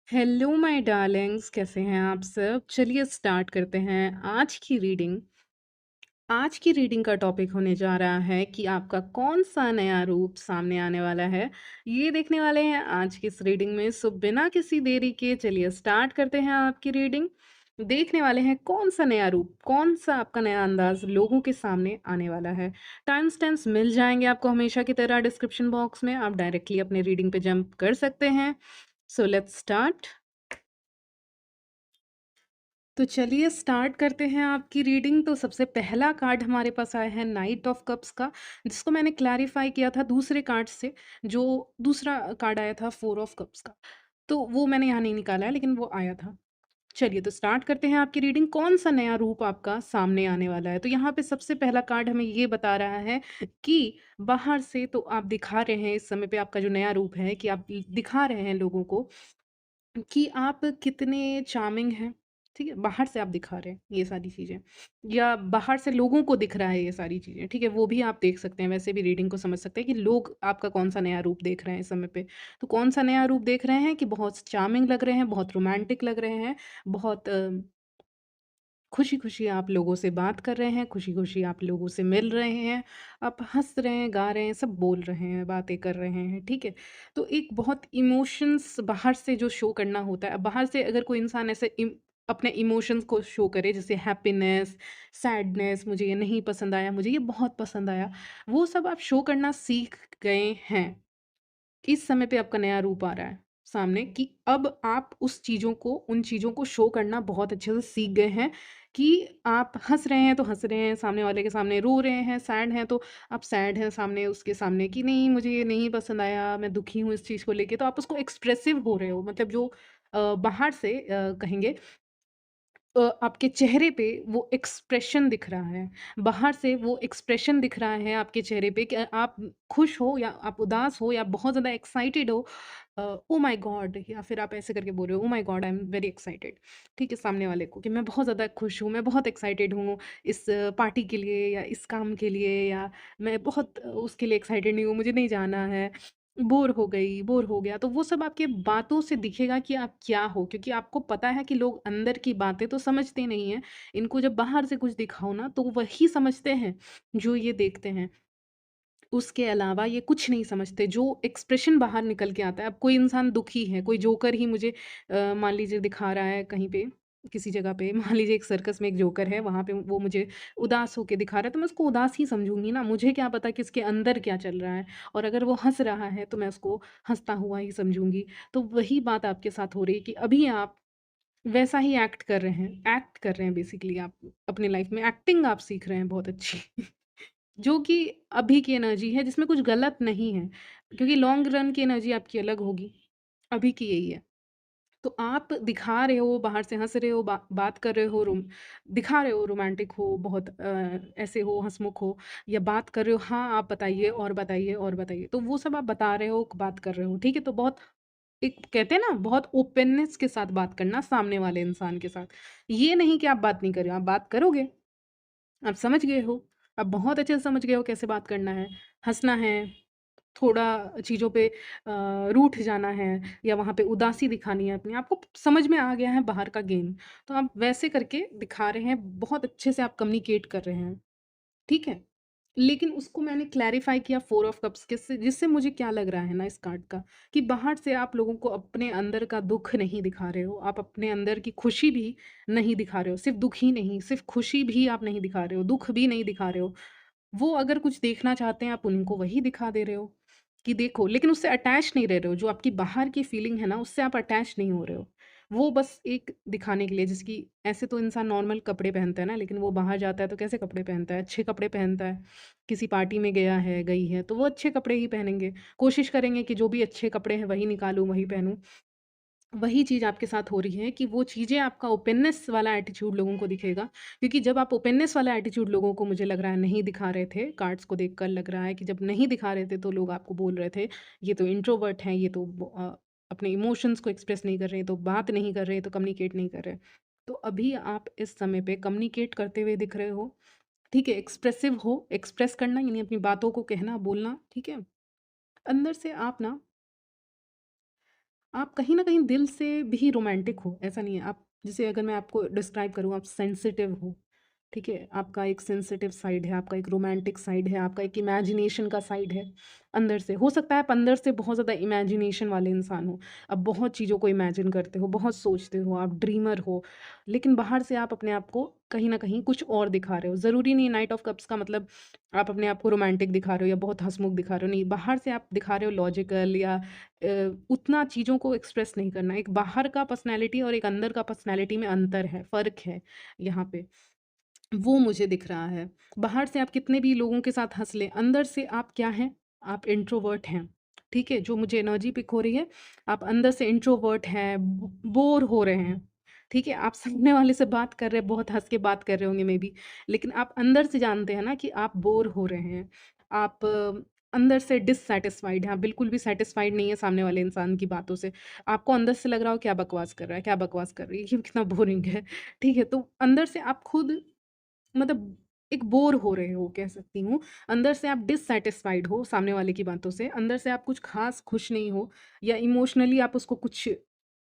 Hello my Darling's, कैसे हैं आप सब? चलिए स्टार्ट करते हैं आज की रीडिंग का टॉपिक होने जा रहा है कि आपका कौन-सा नया रूप सामने आने वाला है। ये देखने वाले हैं आज की इस रीडिंग में। सो बिना किसी देरी के चलिए स्टार्ट करते हैं आपकी रीडिंग। देखने वाले हैं कौन-सा नया रूप, कौन-सा आपका नया अंदाज़ लोगों के सामने आने वाला है। टाइम स्टैम्प्स मिल जाएँगे आपको हमेशा की तरह डिस्क्रिप्शन बॉक्स में। आप डायरेक्टली अपनी रीडिंग पे जंप कर सकते हैं। So let's start. तो चलिए स्टार्ट करते हैं आपकी रीडिंग। तो सबसे पहला कार्ड हमारे पास आया है नाइट ऑफ कप्स का, जिसको मैंने क्लैरिफाई किया था दूसरे कार्ड से। जो दूसरा कार्ड आया था फोर ऑफ कप्स का, तो वो मैंने यहाँ नहीं निकाला है, लेकिन वो आया था। चलिए तो स्टार्ट करते हैं आपकी रीडिंग। कौन सा नया रूप आपका सामने आने वाला है? तो यहाँ पे सबसे पहला कार्ड हमें ये बता रहा है कि बाहर से तो आप दिखा रहे हैं इस समय पे आपका जो नया रूप है, कि आप दिखा रहे हैं लोगों को कि आप कितने चार्मिंग हैं, ठीक है? बाहर से आप दिखा रहे हैं ये सारी चीज़ें, या बाहर से लोगों को दिख रहा है ये सारी चीज़ें, ठीक है? वो भी आप देख सकते हैं, वैसे भी रीडिंग को समझ सकते हैं कि लोग आपका कौन-सा नया रूप देख रहे हैं इस समय पे। तो कौन-सा नया रूप देख रहे हैं कि बहुत चार्मिंग लग रहे हैं, बहुत रोमांटिक लग रहे हैं, बहुत खुशी-खुशी आप लोगों से बात कर रहे हैं, खुशी-खुशी आप लोगों से मिल रहे हैं, आप हँस रहे हैं, गा रहे हैं, सब बोल रहे हैं, बातें कर रहे हैं, ठीक है? तो एक बहुत इमोशंस बाहर से जो शो करना होता है, बाहर से अगर कोई इंसान ऐसे अपने इमोशंस को शो करे, जैसे हैप्पीनेस, सैडनेस, मुझे ये नहीं पसंद आया, मुझे ये बहुत पसंद आया, वो सब आप शो करना सीख गए हैं। इस समय पे आपका नया रूप आ रहा है सामने, कि अब आप उस चीज़ों को उन चीज़ों को शो करना बहुत अच्छे से सीख गए हैं, कि आप हँस रहे हैं तो हँस रहे हैं सामने वाले के सामने, रो रहे हैं, सैड हैं तो आप सैड हैं सामने उसके सामने, कि नहीं मुझे ये नहीं पसंद आया, मैं दुखी हूँ इस चीज़ को लेके। तो आप उसको एक्सप्रेसिव हो रहे हो, मतलब जो बाहर से कहेंगे आपके चेहरे पे वो एक्सप्रेशन दिख रहा है। बाहर से वो एक्सप्रेशन दिख रहा है आपके चेहरे पे, कि आप खुश हो या आप उदास हो या बहुत ज़्यादा एक्साइटेड हो। Oh my God! या फिर आप ऐसे करके बोल रहे हो, oh my God I am very excited. ठीक है, सामने वाले को कि मैं बहुत ज़्यादा खुश हूँ, मैं बहुत एक्साइटेड हूँ इस पार्टी के लिए या इस काम के लिए, या मैं बहुत उसके लिए एक्साइटेड नहीं हूँ, मुझे नहीं जाना है। बोर हो गई, बोर हो गया, तो वो सब आपकी बातों से दिखेगा कि आप क्या हो, क्योंकि आपको पता है कि लोग अंदर की बातें तो समझते नहीं हैं। इनको जब बाहर से कुछ दिखाओ ना, तो वही समझते हैं, जो ये देखते हैं। उसके अलावा ये कुछ नहीं समझते, जो एक्सप्रेशन बाहर निकल के आता है। अब कोई इंसान दुखी है, कोई जोकर ही मुझे मान लीजिए दिखा रहा है कहीं पे, किसी जगह पे, मान लीजिए एक सर्कस में एक जोकर है, वहाँ पे वो मुझे उदास होके दिखा रहा है, तो मैं उसको उदास ही समझूँगी ना, मुझे क्या पता कि उसके अंदर क्या चल रहा है। और अगर वो हँस रहा है, तो मैं उसको हँसता हुआ ही समझूँगी। तो वही बात आपके साथ हो रही है कि अभी आप वैसा ही एक्ट कर रहे हैं बेसिकली आप अपनी लाइफ़ में, एक्टिंग आप सीख रहे हैं बहुत अच्छी। जो कि अभी की एनर्जी है, जिसमें कुछ गलत नहीं है, क्योंकि लॉन्ग रन की एनर्जी आपकी अलग होगी, अभी की यही है। तो आप दिखा रहे हो, बाहर से हँस रहे हो, बात कर रहे हो, दिखा रहे हो रोमांटिक हो, बहुत ऐसे हो, हँसमुख हो, या बात कर रहे हो, हाँ, आप बताइए और बताइए और बताइए। तो वो सब आप बता रहे हो, बात कर रहे हो, ठीक है? तो बहुत एक कहते हैं ना, बहुत ओपननेस के साथ बात करना सामने वाले इंसान के साथ। ये नहीं कि आप बात नहीं कर रहे हो, आप बात करोगे। आप समझ गए हो, आप बहुत अच्छे से समझ गए हो कैसे बात करना है, हँसना है, थोड़ा चीज़ों पे रूठ जाना है, या वहाँ पे उदासी दिखानी है अपनी, आपको समझ में आ गया है बाहर का गेम। तो आप वैसे करके दिखा रहे हैं, बहुत अच्छे से आप कम्युनिकेट कर रहे हैं। ठीक है? लेकिन उसको मैंने क्लैरिफ़ाई किया फोर ऑफ कप्स के से, जिससे मुझे क्या लग रहा है ना इस कार्ड का, कि बाहर से आप लोगों को अपने अंदर का दुःख नहीं दिखा रहे हो, आप अपने अंदर की खुशी भी नहीं दिखा रहे हो। सिर्फ़ दुःख ही नहीं, सिर्फ़ खुशी भी आप नहीं दिखा रहे हो, दुःख भी नहीं दिखा रहे हो। वो अगर कुछ देखना चाहते हैं, आप उनको वही दिखा दे रहे हो, कि देखो, लेकिन उससे अटैच नहीं रह रहे हो। जो आपकी बाहर की फीलिंग है ना, उससे आप अटैच नहीं हो रहे हो। वो बस एक दिखाने के लिए, जैसे कि ऐसे तो इंसान नॉर्मल कपड़े पहनता है ना, लेकिन वो बाहर जाता है तो कैसे कपड़े पहनता है? अच्छे कपड़े पहनता है। किसी पार्टी में गया है, गई है, तो वो अच्छे कपड़े ही पहनेंगे। कोशिश करेंगे कि जो भी अच्छे कपड़े हैं वही निकालूँ, वही पहनूँ। वही चीज़ आपके साथ हो रही है, कि वो चीज़ें, आपका ओपननेस वाला एटीट्यूड लोगों को दिखेगा, क्योंकि जब आप ओपननेस वाला एटीट्यूड लोगों को, मुझे लग रहा है, नहीं दिखा रहे थे, कार्ड्स को देखकर लग रहा है कि जब नहीं दिखा रहे थे तो लोग आपको बोल रहे थे, ये तो इंट्रोवर्ट हैं, ये तो अपने इमोशंस को एक्सप्रेस नहीं कर रहे, तो बात नहीं कर रहे, तो कम्युनिकेट नहीं कर रहे। तो अभी आप इस समय पे कम्युनिकेट करते हुए दिख रहे हो, ठीक है? एक्सप्रेसिव हो, एक्सप्रेस करना यानी अपनी बातों को कहना, बोलना, ठीक है? अंदर से आप ना आप कहीं न कहीं दिल से भी रोमांटिक हो, ऐसा नहीं है। आप जैसे अगर मैं आपको डिस्क्राइब करूँ, आप सेंसिटिव हो, ठीक है? आपका एक सेंसिटिव साइड है, आपका एक रोमांटिक साइड है, आपका एक इमेजिनेशन का साइड है अंदर से। हो सकता है आप अंदर से बहुत ज़्यादा इमेजिनेशन वाले इंसान हो। आप बहुत चीज़ों को इमेजिन करते हो, बहुत सोचते हो, आप ड्रीमर हो, लेकिन बाहर से आप अपने आप को कहीं न कहीं कुछ और दिखा रहे हो। ज़रूरी नहीं नाइट ऑफ कप्स का मतलब आप अपने आप को रोमांटिक दिखा रहे हो या बहुत हँसमुख दिखा रहे हो, नहीं। बाहर से आप दिखा रहे हो लॉजिकल या उतना चीज़ों को एक्सप्रेस नहीं करना। एक बाहर का पर्सनैलिटी और एक अंदर का पर्सनैलिटी में अंतर है, फ़र्क है यहाँ पे। वो मुझे दिख रहा है। बाहर से आप कितने भी लोगों के साथ हँस लें, अंदर से आप क्या हैं? आप इंट्रोवर्ट हैं, ठीक है? जो मुझे एनर्जी पिक हो रही है, आप अंदर से इंट्रोवर्ट हैं, बोर हो रहे हैं, ठीक है? आप सामने वाले से बात कर रहे हैं, बहुत हँस के बात कर रहे होंगे मेबी, लेकिन आप अंदर से जानते हैं ना कि आप बोर हो रहे हैं। आप अंदर से डिससैटिस्फाइड हैं, आप बिल्कुल भी सैटिस्फाइड नहीं है सामने वाले इंसान की बातों से। आपको अंदर से लग रहा हो क्या बकवास कर रहा है, क्या बकवास कर रही है, ये कितना बोरिंग है, ठीक है? तो अंदर से आप खुद मतलब एक बोर हो रहे हो कह सकती हूँ। अंदर से आप डिससैटिस्फाइड हो सामने वाले की बातों से, अंदर से आप कुछ ख़ास खुश नहीं हो या इमोशनली आप उसको कुछ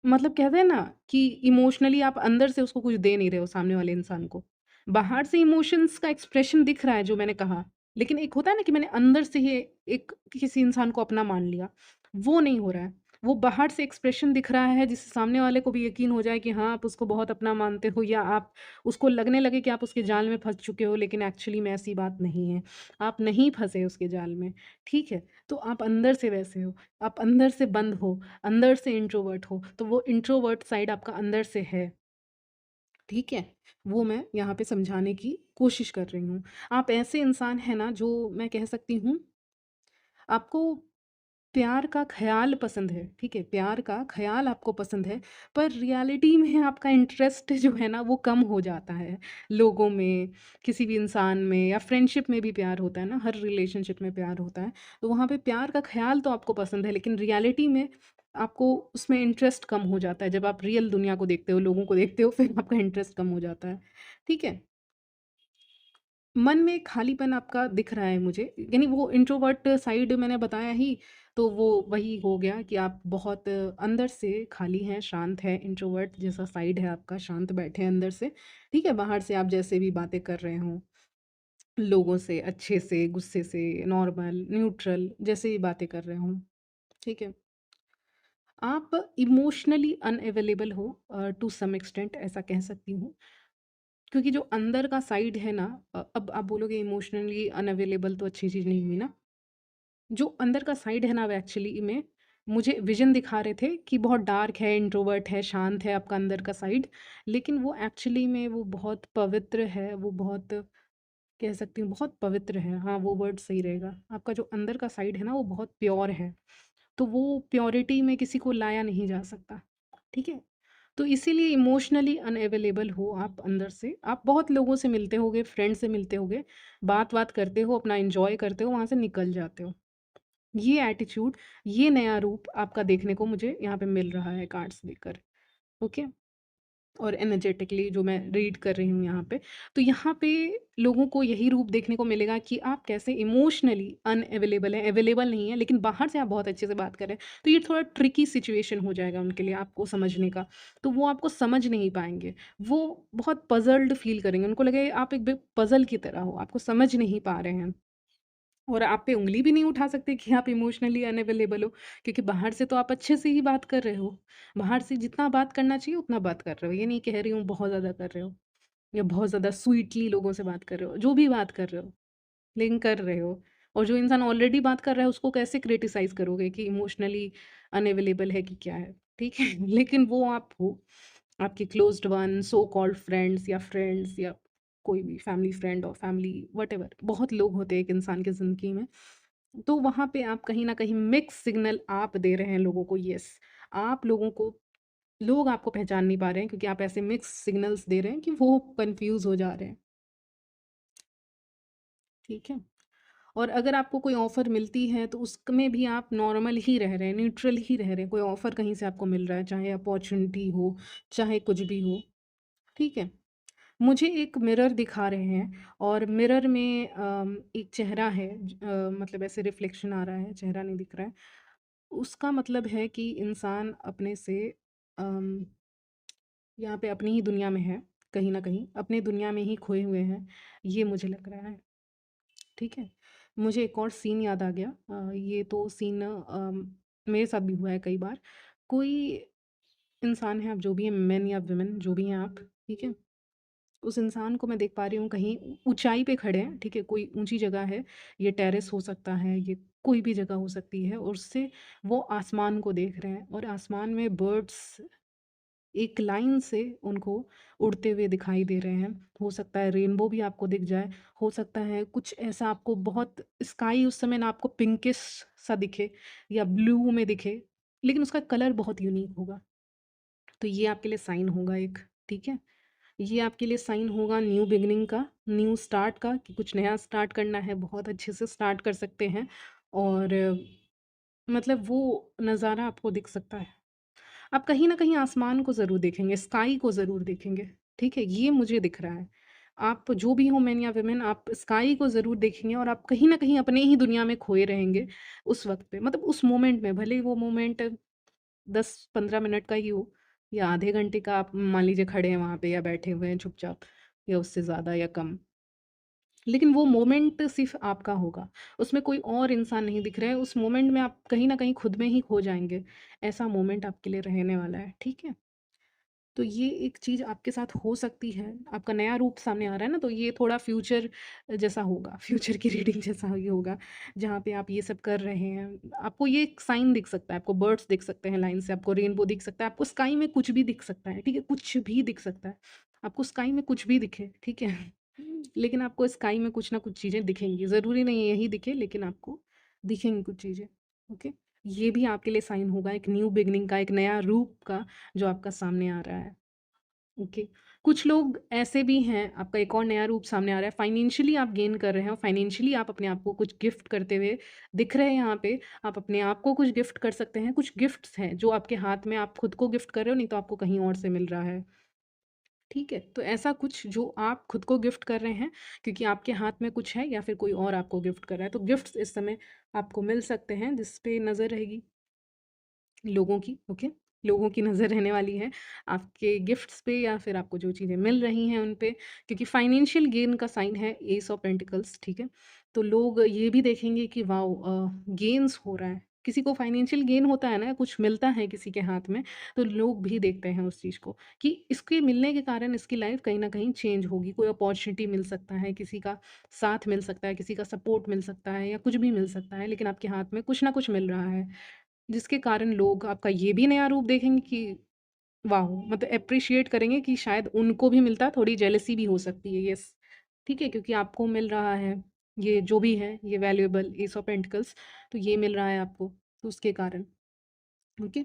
मतलब कहते हैं ना कि इमोशनली आप अंदर से उसको कुछ दे नहीं रहे हो सामने वाले इंसान को। बाहर से इमोशंस का एक्सप्रेशन दिख रहा है जो मैंने कहा, लेकिन एक होता है ना कि मैंने अंदर से ही एक किसी इंसान को अपना मान लिया, वो नहीं हो रहा है। वो बाहर से एक्सप्रेशन दिख रहा है जिससे सामने वाले को भी यकीन हो जाए कि हाँ, आप उसको बहुत अपना मानते हो या आप उसको लगने लगे कि आप उसके जाल में फँस चुके हो, लेकिन एक्चुअली में ऐसी बात नहीं है। आप नहीं फँसे उसके जाल में, ठीक है? तो आप अंदर से वैसे हो, आप अंदर से बंद हो, अंदर से इंट्रोवर्ट हो, तो वो इंट्रोवर्ट साइड आपका अंदर से है, ठीक है? वो मैं यहाँ पे समझाने की कोशिश कर रही हूँ। आप ऐसे इंसान हैं ना जो मैं कह सकती हूँ, आपको प्यार का ख़्याल पसंद है, ठीक है? प्यार का ख़्याल आपको पसंद है, पर रियलिटी में आपका इंटरेस्ट जो है ना वो कम हो जाता है, लोगों में, किसी भी इंसान में या फ्रेंडशिप में भी प्यार होता है ना, हर रिलेशनशिप में प्यार होता है। तो वहाँ पे प्यार का ख़्याल तो आपको पसंद है, लेकिन रियलिटी में आपको उसमें इंटरेस्ट कम हो जाता है। जब आप रियल दुनिया को देखते हो, लोगों को देखते हो, फिर आपका इंटरेस्ट कम हो जाता है, ठीक है? मन में खालीपन आपका दिख रहा है मुझे, यानी वो इंट्रोवर्ट साइड मैंने बताया ही, तो वो वही हो गया कि आप बहुत अंदर से खाली हैं, शांत हैं, इंट्रोवर्ट जैसा साइड है आपका, शांत बैठे हैं अंदर से, ठीक है? बाहर से आप जैसे भी बातें कर रहे हों, लोगों से अच्छे से, गुस्से से, नॉर्मल, न्यूट्रल जैसे भी बातें कर रहे हों, ठीक है? आप इमोशनली अनअवेलेबल हो टू सम एक्सटेंट ऐसा कह सकती हूँ। क्योंकि जो अंदर का साइड है ना अब आप बोलोगे इमोशनली अनअवेलेबल तो अच्छी चीज़ नहीं हुई ना। जो अंदर का साइड है ना वो एक्चुअली में मुझे विज़न दिखा रहे थे कि बहुत डार्क है, इंट्रोवर्ट है, शांत है आपका अंदर का साइड। लेकिन वो एक्चुअली में वो बहुत पवित्र है, वो बहुत कह सकती हूँ बहुत पवित्र है। हाँ, वो वर्ड सही रहेगा। आपका जो अंदर का साइड है ना वो बहुत प्योर है। तो वो प्योरिटी में किसी को लाया नहीं जा सकता, ठीक है? तो इसीलिए इमोशनली अनअवेलेबल हो आप अंदर से। आप बहुत लोगों से मिलते होगे, फ्रेंड से मिलते होगे, बात-वात करते हो, अपना एन्जॉय करते हो, वहाँ से निकल जाते हो। ये एटीट्यूड, ये नया रूप आपका देखने को मुझे यहाँ पे मिल रहा है कार्ड्स देखकर, ओके? और एनर्जेटिकली जो मैं रीड कर रही हूँ यहाँ पे। तो यहाँ पे लोगों को यही रूप देखने को मिलेगा कि आप कैसे इमोशनली अनअवेलेबल हैं, अवेलेबल नहीं हैं, लेकिन बाहर से आप बहुत अच्छे से बात कर रहे हैं। तो ये थोड़ा ट्रिकी सिचुएशन हो जाएगा उनके लिए आपको समझने का। तो वो आपको समझ नहीं पाएँगे। वो बहुत पज़ल्ड फ़ील करेंगे। उनको लगेगा आप एक बिग पज़ल की तरह हो, आपको समझ नहीं पा रहे हैं। और आप पे उँगली भी नहीं उठा सकते कि आप इमोशनली अनअवेलेबल हो, क्योंकि बाहर से तो आप अच्छे से ही बात कर रहे हो। बाहर से जितना बात करना चाहिए उतना बात कर रहे हो। ये नहीं कह रही हूँ बहुत ज़्यादा कर रहे हो या बहुत ज़्यादा स्वीटली लोगों से बात कर रहे हो। जो भी बात कर रहे हो, लेकिन कर रहे हो। और जो इंसान ऑलरेडी बात कर रहा है उसको कैसे क्रिटिसाइज़ करोगे कि इमोशनली अनअवेलेबल है कि क्या है, ठीक है? लेकिन वो आप हो, आपके closed one, so called friends या कोई भी फैमिली फ्रेंड और फैमिली व्हाटएवर बहुत लोग होते हैं एक इंसान की ज़िंदगी में। तो वहाँ पे आप कहीं न कहीं मिक्स सिग्नल आप दे रहे हैं लोगों को, येस। आप लोगों को लोग आपको पहचान नहीं पा रहे हैं क्योंकि आप ऐसे मिक्स सिग्नल्स दे रहे हैं कि वो कन्फ्यूज़ हो जा रहे हैं, ठीक है? और अगर आपको कोई ऑफ़र मिलती है तो उसमें भी आप नॉर्मल ही रह रहे हैं, न्यूट्रल ही रह रहे हैं। कोई ऑफ़र कहीं से आपको मिल रहा है, चाहे अपॉर्च्युनिटी हो, चाहे कुछ भी हो, ठीक है? मुझे एक मिरर दिखा रहे हैं और मिरर में एक चेहरा है मतलब ऐसे रिफ्लेक्शन आ रहा है, चेहरा नहीं दिख रहा है। उसका मतलब है कि इंसान अपने से अम, यहाँ पे अपनी ही दुनिया में है, कहीं न कहीं, अपनी दुनिया में ही खोए हुए हैं, ये मुझे लग रहा है, ठीक है? मुझे एक और सीन याद आ गया। ये तो सीन मेरे साथ भी हुआ है कई बार। कोई इंसान है, आप जो भी हैं, मेन या वुमेन जो भी हैं आप, ठीक है? उस इंसान को मैं देख पा रही हूँ कहीं ऊँचाई पे खड़े हैं, ठीक है? कोई ऊँची जगह है, ये टेरेस हो सकता है, ये कोई भी जगह हो सकती है और उससे वो आसमान को देख रहे हैं और आसमान में बर्ड्स एक लाइन से उनको उड़ते हुए दिखाई दे रहे हैं। हो सकता है रेनबो भी आपको दिख जाए, हो सकता है कुछ ऐसा आपको बहुत स्काई उस समय ना आपको पिंकिश सा दिखे या ब्लू में दिखे, लेकिन उसका कलर बहुत यूनिक होगा। तो ये आपके लिए साइन होगा एक, ठीक है? ये आपके लिए साइन होगा न्यू बिगिनिंग का, न्यू स्टार्ट का कि कुछ नया स्टार्ट करना है, बहुत अच्छे से स्टार्ट कर सकते हैं और मतलब वो नज़ारा आपको दिख सकता है। आप कहीं न कहीं आसमान को ज़रूर देखेंगे, स्काई को ज़रूर देखेंगे, ठीक है? ये मुझे दिख रहा है। आप जो भी हो मेन या वुमेन आप स्काई को ज़रूर देखेंगे और आप कहीं न कहीं अपने ही दुनिया में खोए रहेंगे उस वक़्त पे। मतलब उस मोमेंट में, भले ही वो मोमेंट 10-15 मिनट का ही हो या आधे घंटे का आप मान लीजिए खड़े हैं वहाँ पे या बैठे हुए हैं चुपचाप या उससे ज़्यादा या कम। लेकिन वो मोमेंट सिर्फ़ आपका होगा। उसमें कोई और इंसान नहीं दिख रहा है, उस मोमेंट में आप कहीं न कहीं खुद में ही खो जाएँगे। ऐसा मोमेंट आपके लिए रहने वाला है, ठीक है? तो ये एक चीज़ आपके साथ हो सकती है। आपका नया रूप सामने आ रहा है ना, तो ये थोड़ा फ्यूचर जैसा होगा, फ्यूचर की रीडिंग जैसा ही होगा, जहाँ पे आप ये सब कर रहे हैं। आपको ये एक साइन दिख सकता है, आपको बर्ड्स दिख सकते हैं लाइन से, आपको रेनबो दिख सकता है, आपको स्काई में कुछ भी दिख सकता है, ठीक है? कुछ भी दिख सकता है। आपको स्काई में कुछ भी दिखे, ठीक है? लेकिन आपको स्काई में कुछ ना कुछ चीज़ें दिखेंगी। ज़रूरी नहीं है यही दिखे, लेकिन आपको दिखेंगी कुछ चीज़ें, ओके? ये भी आपके लिए साइन होगा एक न्यू बिगिनिंग का, एक नया रूप का जो आपका सामने आ रहा है। ओके। कुछ लोग ऐसे भी हैं, आपका एक और नया रूप सामने आ रहा है, फाइनेंशियली आप गेन कर रहे हैं और फाइनेंशियली आप अपने आप को कुछ गिफ्ट करते हुए दिख रहे हैं यहाँ पे। आप अपने आप को कुछ गिफ्ट कर सकते हैं, कुछ गिफ्ट्स हैं जो आपके हाथ में आप खुद को गिफ्ट कर रहे हो, नहीं तो आपको कहीं और से मिल रहा है। ठीक है? तो ऐसा कुछ जो आप खुद को गिफ्ट कर रहे हैं क्योंकि आपके हाथ में कुछ है या फिर कोई और आपको गिफ्ट कर रहा है। तो गिफ्ट्स इस समय आपको मिल सकते हैं जिस पे नज़र रहेगी लोगों की, ओके? लोगों की नज़र रहने वाली है आपके गिफ्ट्स पे या फिर आपको जो चीज़ें मिल रही हैं उन पे, क्योंकि फाइनेंशियल गेन का साइन है एस ऑफ पेंटिकल्स, ठीक है? तो लोग ये भी देखेंगे कि वॉव गेन्स हो रहा है। किसी को फाइनेंशियल गेन होता है ना, कुछ मिलता है किसी के हाथ में, तो लोग भी देखते हैं उस चीज़ को कि इसके मिलने के कारण इसकी लाइफ़ कहीं न कहीं चेंज होगी। कोई अपॉर्च्युनिटी मिल सकता है, किसी का साथ मिल सकता है, किसी का सपोर्ट मिल सकता है या कुछ भी मिल सकता है, लेकिन आपके हाथ में कुछ ना कुछ मिल रहा है। जिसके कारण लोग आपका ये भी नया रूप देखेंगे कि वाओ! मतलब एप्रिशिएट करेंगे कि शायद उनको भी मिलता, थोड़ी जेलसी भी हो सकती है, येस। ठीक है? क्योंकि आपको मिल रहा है, ये जो भी है, ये वैल्यूएबल एस ऑफ पेंटिकल्स, तो ये मिल रहा है आपको, तो उसके कारण, ओके?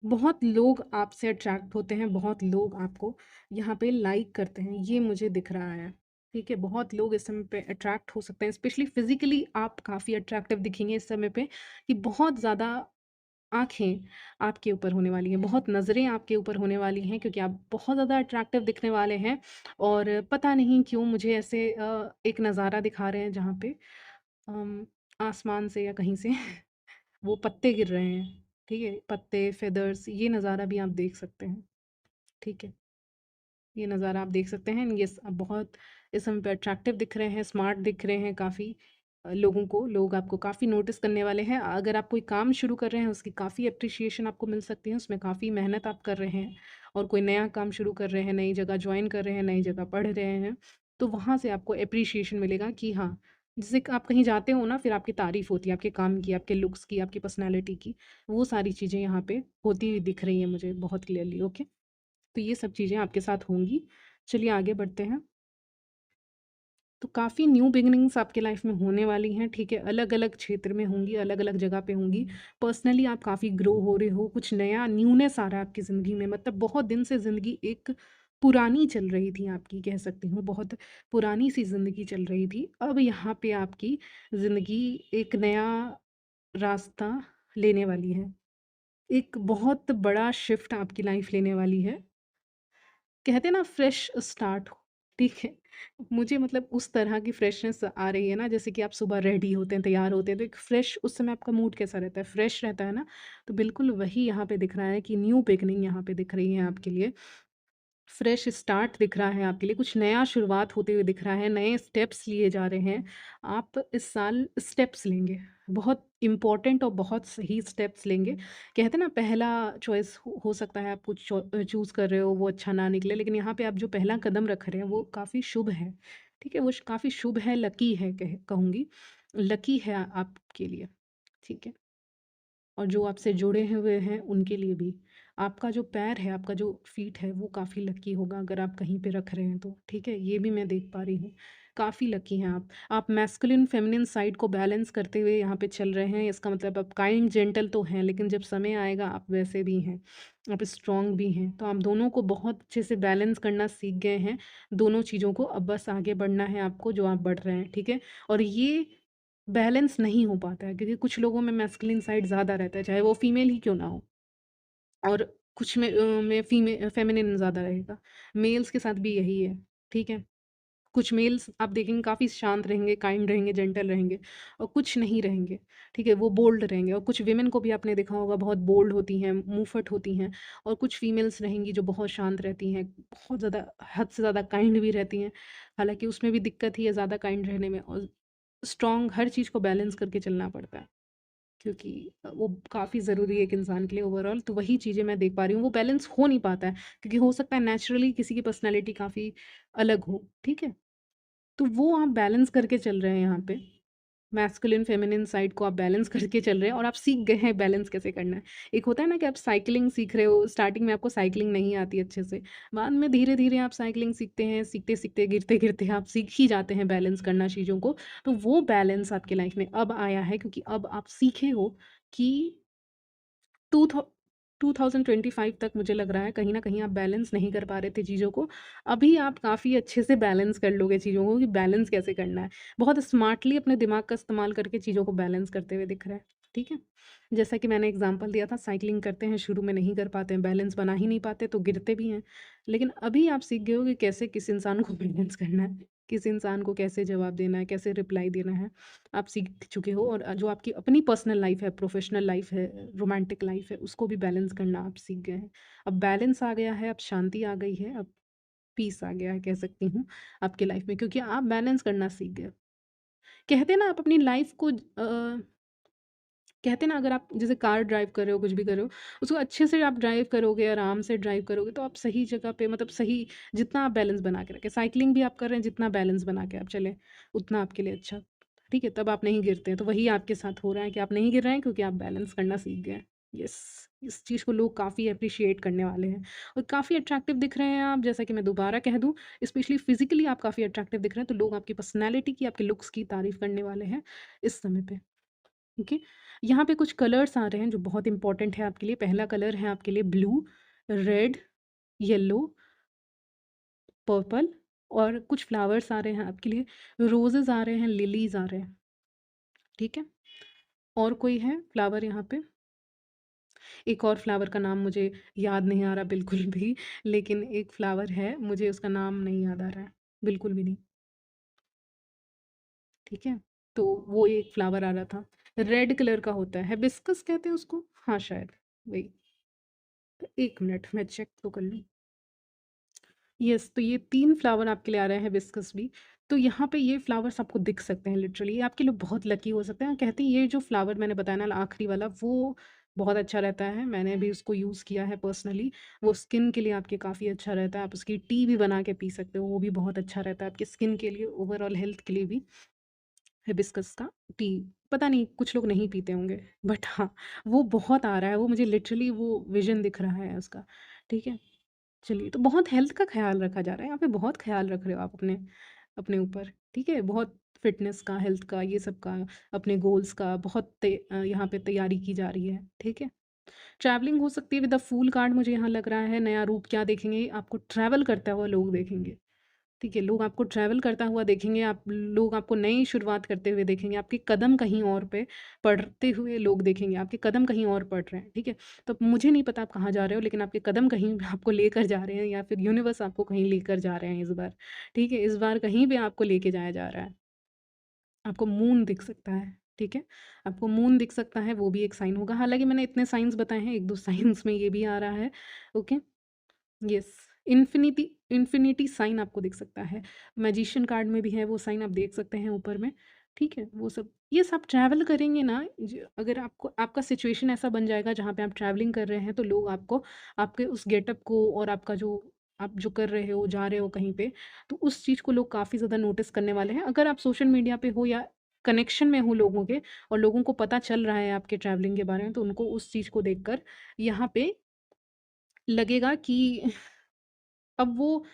बहुत लोग आपसे अट्रैक्ट होते हैं, बहुत लोग आपको यहाँ पे लाइक करते हैं, ये मुझे दिख रहा है, ठीक है? बहुत लोग इस समय पे अट्रैक्ट हो सकते हैं, स्पेशली फिज़िकली आप काफ़ी अट्रैक्टिव दिखेंगे इस समय पे कि बहुत ज़्यादा आँखें आपके ऊपर होने वाली हैं, बहुत नज़रें आपके ऊपर होने वाली हैं क्योंकि आप बहुत ज़्यादा अट्रैक्टिव दिखने वाले हैं और पता नहीं क्यों मुझे ऐसे एक नज़ारा दिखा रहे हैं जहाँ पे अम, आसमान से या कहीं से वो पत्ते गिर रहे हैं, ठीक है? पत्ते, फेदर्स ये नज़ारा भी आप देख सकते हैं, ठीक है? ये नज़ारा आप देख सकते हैं एंड यस आप बहुत इस समय पे अट्रैक्टिव दिख रहे हैं, स्मार्ट दिख रहे हैं काफ़ी लोगों को, लोग आपको काफ़ी नोटिस करने वाले हैं। अगर आप कोई काम शुरू कर रहे हैं, उसकी काफ़ी एप्रिशिएशन आपको मिल सकती है, उसमें काफ़ी मेहनत आप कर रहे हैं और कोई नया काम शुरू कर रहे हैं, नई जगह जॉइन कर रहे हैं, नई जगह पढ़ रहे हैं, तो वहाँ से आपको एप्रिशिएशन मिलेगा कि हाँ, जैसे कि आप कहीं जाते हो ना, फिर आपकी तारीफ़ होती है, आपके काम की, आपके लुक्स की, आपकी पर्सनैलिटी की, वो सारी चीज़ें यहाँ पे होती हुई दिख रही हैं मुझे बहुत क्लियरली, ओके? तो ये सब चीज़ें आपके साथ होंगी। चलिए आगे बढ़ते हैं। तो काफ़ी न्यू बिगिनिंग्स आपकी लाइफ में होने वाली हैं, ठीक है? अलग-अलग क्षेत्र में होंगी, अलग-अलग जगह पे होंगी। पर्सनली आप काफ़ी ग्रो हो रहे हो, कुछ नया न्यूनेस आ रहा है आपकी ज़िंदगी में, मतलब बहुत दिन से ज़िंदगी एक पुरानी चल रही थी आपकी, कह सकती हूँ, बहुत पुरानी-सी ज़िंदगी चल रही थी। अब यहाँ पे आपकी ज़िंदगी एक नया रास्ता लेने वाली है। एक बहुत बड़ा शिफ्ट आपकी लाइफ लेने वाली है। कहते हैं ना फ्रेश स्टार्ट ठीक है? मुझे मतलब उस तरह की फ्रेशनेस आ रही है ना, जैसे कि आप सुबह रेडी होते हैं, तैयार होते हैं, तो एक फ्रेश उस समय आपका मूड कैसा रहता है? फ्रेश रहता है ना? तो बिल्कुल वही यहाँ पे दिख रहा है कि न्यू बिगिनिंग यहाँ पे दिख रही है आपके लिए। फ्रेश स्टार्ट दिख रहा है आपके लिए, कुछ नया शुरुआत होते हुए दिख रहा है, नए स्टेप्स लिए जा रहे हैं। आप इस साल स्टेप्स लेंगे, बहुत इम्पोर्टेंट और बहुत सही स्टेप्स लेंगे। कहते हैं ना, पहला चॉइस हो सकता है आप कुछ चूज़ कर रहे हो, वो अच्छा ना निकले, लेकिन यहाँ पे आप जो पहला कदम रख रहे हैं, वो काफ़ी शुभ है। ठीक है? वो काफ़ी शुभ है, लकी है कहूँगी। लकी है आपके लिए, ठीक है? और जो आपसे जुड़े हुए हैं उनके लिए भी। आपका जो पैर है, आपका जो फ़ीट है, वो काफ़ी लकी होगा अगर आप कहीं पे रख रहे हैं तो, ठीक है? ये भी मैं देख पा रही हूँ। काफ़ी लकी हैं आप। आप मैस्कुलिन फेमिनिन साइड को बैलेंस करते हुए यहाँ पे चल रहे हैं, इसका मतलब आप काइंड जेंटल तो हैं, लेकिन जब समय आएगा आप वैसे भी हैं, आप स्ट्रॉन्ग भी हैं। तो आप दोनों को बहुत अच्छे से बैलेंस करना सीख गए हैं, दोनों चीज़ों को। अब बस आगे बढ़ना है आपको, जो आप बढ़ रहे हैं, ठीक है? और ये बैलेंस नहीं हो पाता है क्योंकि कुछ लोगों में मैस्कुलिन साइड ज़्यादा रहता है, चाहे वो फीमेल ही क्यों ना हो, और कुछ में फेमिनिन ज़्यादा रहेगा। मेल्स के साथ भी यही है, ठीक है? कुछ मेल्स आप देखेंगे काफ़ी शांत रहेंगे, काइंड रहेंगे, जेंटल रहेंगे, और कुछ नहीं रहेंगे, ठीक है? वो बोल्ड रहेंगे। और कुछ विमेन को भी आपने देखा होगा, बहुत बोल्ड होती हैं, मुँहफट होती हैं, और कुछ फीमेल्स रहेंगी जो बहुत शांत रहती हैं, बहुत ज़्यादा, हद से ज़्यादा काइंड भी रहती हैं। हालाँकि उसमें भी दिक्कत ही है ज़्यादा काइंड रहने में, और स्ट्रॉन्ग हर चीज़ को बैलेंस करके चलना पड़ता है। क्योंकि वो काफ़ी ज़रूरी है एक इंसान के लिए ओवरऑल। तो वही चीज़ें मैं देख पा रही हूँ, वो बैलेंस हो नहीं पाता है क्योंकि हो सकता है नेचुरली किसी की पर्सनैलिटी काफ़ी अलग हो, ठीक है? तो वो आप बैलेंस करके चल रहे हैं यहाँ पे। मैस्कुलिन फेमिनिन साइड को आप बैलेंस करके चल रहे हैं और आप सीख गए हैं बैलेंस कैसे करना है। एक होता है ना कि आप साइक्लिंग सीख रहे हो, स्टार्टिंग में आपको साइक्लिंग नहीं आती अच्छे से, बाद में धीरे-धीरे आप साइक्लिंग सीखते हैं, सीखते-सीखते, गिरते-गिरते आप सीख ही जाते हैं बैलेंस करना चीज़ों को। तो वो बैलेंस आपकी लाइफ़ में अब आया है क्योंकि अब आप सीखे हो कि टू थॉ 2025 तक मुझे लग रहा है कहीं न कहीं आप बैलेंस नहीं कर पा रहे थे चीज़ों को। अभी आप काफ़ी अच्छे से बैलेंस कर लोगे चीज़ों को कि बैलेंस कैसे करना है। बहुत स्मार्टली अपने दिमाग का इस्तेमाल करके चीज़ों को बैलेंस करते हुए दिख रहा है, ठीक है? जैसा कि मैंने एग्ज़ाम्पल दिया था, साइक्लिंग करते हैं, शुरू में नहीं कर पाते हैं, बैलेंस बना ही नहीं पाते तो गिरते भी हैं। लेकिन अभी आप सीख गए हो कि कैसे किस इंसान को बैलेंस करना है, किस इंसान को कैसे जवाब देना है, कैसे रिप्लाई देना है। आप सीख चुके हो, और जो आपकी अपनी पर्सनल लाइफ है, प्रोफेशनल लाइफ है, रोमांटिक लाइफ है, उसको भी बैलेंस करना आप सीख गए हैं। अब बैलेंस आ गया है, अब शांति आ गई है, अब पीस आ गया है कह सकती हूँ आपकी लाइफ में, क्योंकि आप बैलेंस करना सीख गए। कहते हैं ना, आप अपनी लाइफ को कहते हैं ना, अगर आप जैसे कार ड्राइव कर रहे हो, कुछ भी कर रहे हो, उसको अच्छे से आप ड्राइव करोगे, आराम से ड्राइव करोगे, तो आप सही जगह पे, मतलब सही, जितना आप बैलेंस बना के रखें, साइक्लिंग भी आप कर रहे हैं, जितना बैलेंस बना के आप चलें, उतना आपके लिए अच्छा, ठीक है? तब आप नहीं गिरते हैं। तो वही आपके साथ हो रहा है कि आप नहीं गिर रहे हैं क्योंकि आप बैलेंस करना सीख गए हैं। यस, इस चीज़ को लोग काफ़ी एप्रिशिएट करने वाले हैं, और काफ़ी अट्रैक्टिव दिख रहे हैं आप। जैसा कि मैं दोबारा कह दूँ, स्पेशली फिजिकली आप काफ़ी अट्रैक्टिव दिख रहे हैं, तो लोग आपकी पर्सनैलिटी की, आपके लुक्स की तारीफ़ करने वाले हैं इस समय पे। ओके। यहाँ पे कुछ कलर्स आ रहे हैं जो बहुत इंपॉर्टेंट है आपके लिए। पहला कलर है आपके लिए ब्लू, रेड, येलो, पर्पल, और कुछ फ्लावर्स आ रहे हैं आपके लिए। रोजेस आ रहे हैं, लिलीज आ रहे हैं, ठीक है? और कोई है फ्लावर यहाँ पे? एक और फ्लावर का नाम मुझे याद नहीं आ रहा बिल्कुल भी, लेकिन एक फ्लावर है, मुझे उसका नाम नहीं याद आ रहा है, बिल्कुल भी नहीं, ठीक है? तो वो एक फ्लावर आ रहा था, रेड कलर का होता है, हिबिस्कस कहते हैं उसको, हाँ शायद वही। एक मिनट मैं चेक तो कर लूँ। यस, तो ये 3 फ्लावर आपके लिए आ रहे हैं, हिबिस्कस भी। तो यहाँ पे ये फ्लावर्स आपको दिख सकते हैं लिटरली, ये आपके लिए बहुत लकी हो सकते हैं। कहते हैं ये जो फ्लावर मैंने बताया ना आखिरी वाला, वो बहुत अच्छा रहता है, मैंने भी उसको यूज़ किया है पर्सनली। वो स्किन के लिए आपके काफ़ी अच्छा रहता है, आप उसकी टी भी बना के पी सकते हो, वो भी बहुत अच्छा रहता है आपकी स्किन के लिए, ओवरऑल हेल्थ के लिए भी। हिबिस्कस का टी, पता नहीं कुछ लोग नहीं पीते होंगे, बट हाँ, वो बहुत आ रहा है, वो मुझे लिटरली वो विज़न दिख रहा है उसका, ठीक है? चलिए, तो बहुत हेल्थ का ख़्याल रखा जा रहा है, यहाँ पे बहुत ख़्याल रख रहे हो आप अपने अपने ऊपर, ठीक है? बहुत फ़िटनेस का, हेल्थ का, ये सब का, अपने गोल्स का बहुत यहाँ पे तैयारी की जा रही है, ठीक है? ट्रैवलिंग हो सकती है विद अ फूल कार्ड, मुझे यहाँ लग रहा है। नया रूप क्या देखेंगे? आपको ट्रैवल करता हुआ लोग देखेंगे, ठीक है, लोग आपको ट्रैवल करता हुआ देखेंगे, आप लोग आपको नई शुरुआत करते हुए देखेंगे, आपके कदम कहीं और पे पड़ते हुए लोग देखेंगे, आपके कदम कहीं और पड़ रहे हैं, ठीक है? तो मुझे नहीं पता आप कहाँ जा रहे हो, लेकिन आपके कदम कहीं आपको लेकर जा रहे हैं या फिर यूनिवर्स आपको कहीं लेकर जा रहे हैं इस बार, ठीक है? इस बार कहीं पे आपको लेके जाया जा रहा है। आपको मून दिख सकता है, ठीक है? आपको मून दिख सकता है, वो भी एक साइन होगा। हालाँकि मैंने इतने साइन्स बताए हैं, 1-2 साइन्स में ये भी आ रहा है, ओके? यस, इन्फिनिटी साइन आपको दिख सकता है। मैजिशियन कार्ड में भी है वो साइन, आप देख सकते हैं ऊपर में, ठीक है? वो सब ये सब ट्रैवल करेंगे ना, अगर आपको आपका सिचुएशन ऐसा बन जाएगा जहाँ पे आप ट्रैवलिंग कर रहे हैं, तो लोग आपको आपके उस गेटअप को और आपका जो आप जो कर रहे हो, जा रहे हो कहीं पे, तो उस चीज़ को लोग काफ़ी ज़्यादा नोटिस करने वाले हैं। अगर आप सोशल मीडिया पे हो या कनेक्शन में हो लोगों के, और लोगों को पता चल रहा है आपके ट्रैवलिंग के बारे में, तो उनको उस चीज़ को देखकर यहाँ पे लगेगा कि अब वो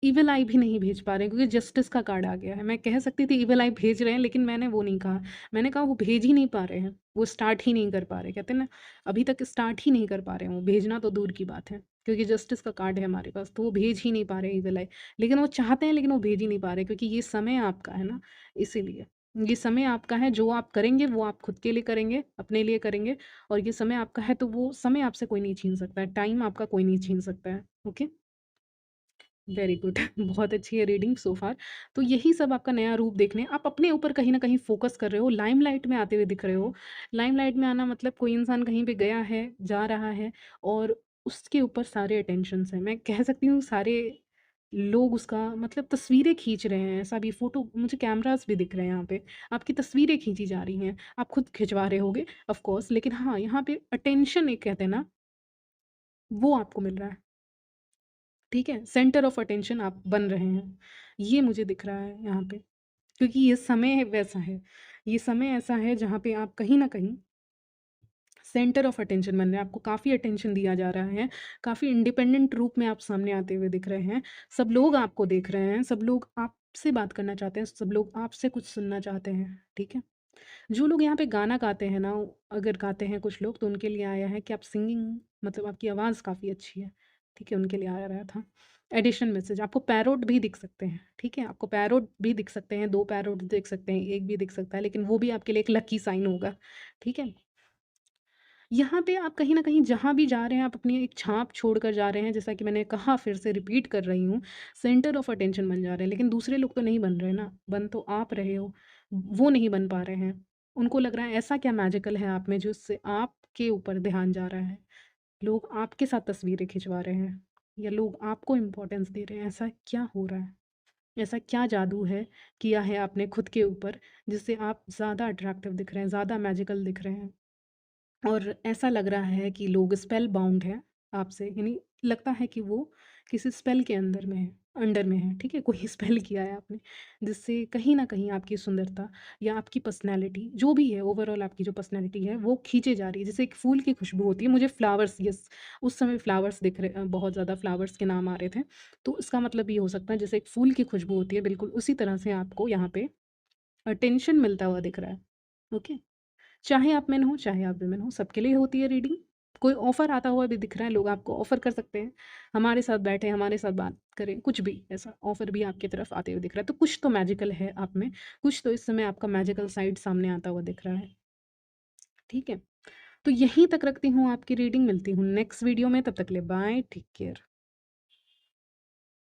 ईविल आई भी नहीं भेज पा रहे हैं, क्योंकि जस्टिस का कार्ड आ गया है। मैं कह सकती थी ईविल आई भेज रहे हैं, लेकिन मैंने वो नहीं कहा। मैंने कहा वो भेज ही नहीं पा रहे हैं, वो स्टार्ट ही नहीं कर पा रहे। कहते हैं ना, अभी तक स्टार्ट ही नहीं कर पा रहे हैं वो, भेजना तो दूर की बात है, क्योंकि जस्टिस का कार्ड है हमारे पास, तो वो भेज ही नहीं पा रहे ईविल आई। लेकिन वो चाहते हैं, लेकिन वो भेज ही नहीं पा रहे, क्योंकि ये समय आपका है ना, इसीलिए। ये समय आपका है, जो आप करेंगे वो आप खुद के लिए करेंगे, अपने लिए करेंगे, और ये समय आपका है, तो वो समय आपसे कोई नहीं छीन सकता है, टाइम आपका कोई नहीं छीन सकता है। ओके? Very good. बहुत अच्छी है रीडिंग सो फार। तो यही सब आपका नया रूप देखने, आप अपने ऊपर कहीं न कहीं फ़ोकस कर रहे हो, लाइमलाइट में आते हुए दिख रहे हो। लाइमलाइट में आना मतलब कोई इंसान कहीं पे गया है, जा रहा है, और उसके ऊपर सारे अटेंशन्स हैं। मैं कह सकती हूँ सारे लोग उसका मतलब तस्वीरें खींच रहे हैं, ऐसा भी फ़ोटो मुझे कैमराज़ भी दिख रहे हैं यहाँ पे। आपकी तस्वीरें खींची जा रही हैं, आप खुद खिंचवा रहे होगे ऑफ़ कोर्स, लेकिन हाँ, यहाँ पे अटेंशन एक कहते हैं ना, वो आपको मिल रहा है। ठीक है? सेंटर ऑफ अटेंशन आप बन रहे हैं। ये मुझे दिख रहा है यहाँ पे, क्योंकि ये समय वैसा है। ये समय ऐसा है जहाँ पे आप कहीं न कहीं सेंटर ऑफ अटेंशन बन रहे हैं। आपको काफ़ी अटेंशन दिया जा रहा है। काफ़ी इंडिपेंडेंट रूप में आप सामने आते हुए दिख रहे हैं। सब लोग आपको देख रहे हैं, सब लोग आपसे बात करना चाहते हैं, सब लोग आपसे कुछ सुनना चाहते हैं। ठीक है? जो लोग यहाँ पे गाना गाते हैं ना, अगर गाते हैं कुछ लोग, तो उनके लिए आया है कि आप सिंगिंग मतलब आपकी आवाज़ काफ़ी अच्छी है, ठीक है? उनके लिए आ रहा था। एडिशन मैसेज आपको पैरोट भी दिख सकते हैं, ठीक है? आपको पैरोट भी दिख सकते हैं, 2 पैरोट दिख सकते हैं, 1 भी दिख सकता है, लेकिन वो भी आपके लिए एक लकी साइन होगा, ठीक है? यहाँ पे आप कहीं न कहीं जहाँ भी जा रहे हैं, आप अपनी एक छाप छोड़कर जा रहे हैं, जैसा कि मैंने कहा, फिर से रिपीट कर रही हूँ, सेंटर ऑफ अटेंशन बन जा रहे हैं, लेकिन दूसरे लोग तो नहीं बन रहे ना, बन तो आप रहे हो, वो नहीं बन पा रहे हैं। उनको लग रहा है ऐसा क्या मैजिकल है आप में जिससे आपके ऊपर ध्यान जा रहा है, लोग आपके साथ तस्वीरें खिंचवा रहे हैं, या लोग आपको इम्पोर्टेंस दे रहे हैं, ऐसा क्या हो रहा है? ऐसा क्या जादू है किया है आपने खुद के ऊपर, जिससे आप ज़्यादा अट्रैक्टिव दिख रहे हैं, ज़्यादा मैजिकल दिख रहे हैं? और ऐसा लग रहा है कि लोग स्पेल बाउंड हैं आपसे, यानी लगता है कि वो किसी स्पेल के अंदर में है, अंडर में है, ठीक है? कोई स्पेल किया है आपने, जिससे कहीं न कहीं आपकी सुंदरता या आपकी पर्सनैलिटी जो भी है, ओवरऑल आपकी जो पर्सनैलिटी है, वो खींचे जा रही है। जैसे एक फूल की खुशबू होती है, मुझे फ्लावर्स, यस, उस समय फ्लावर्स दिख रहे बहुत ज़्यादा फ्लावर्स के नाम आ रहे थे। तो इसका मतलब ये हो सकता है जैसे एक फूल की खुशबू होती है, बिल्कुल उसी तरह से आपको यहाँ पे अटेंशन मिलता हुआ दिख रहा है। ओके? चाहे आप मेन हो, चाहे आप वुमेन हो, सबके लिए होती है रीडिंग। कोई ऑफ़र आता हुआ भी दिख रहा है, लोग आपको ऑफ़र कर सकते हैं, हमारे साथ बैठें, हमारे साथ बात करें, कुछ भी ऐसा ऑफ़र भी आपकी तरफ आते हुए दिख रहा है। तो कुछ तो मैजिकल है आप में, कुछ तो इस समय आपका मैजिकल साइड सामने आता हुआ दिख रहा है, ठीक है? तो यहीं तक रखती हूँ आपकी रीडिंग, मिलती हूँ नेक्स्ट वीडियो में, तब तक के लिए बाय, टेक केयर।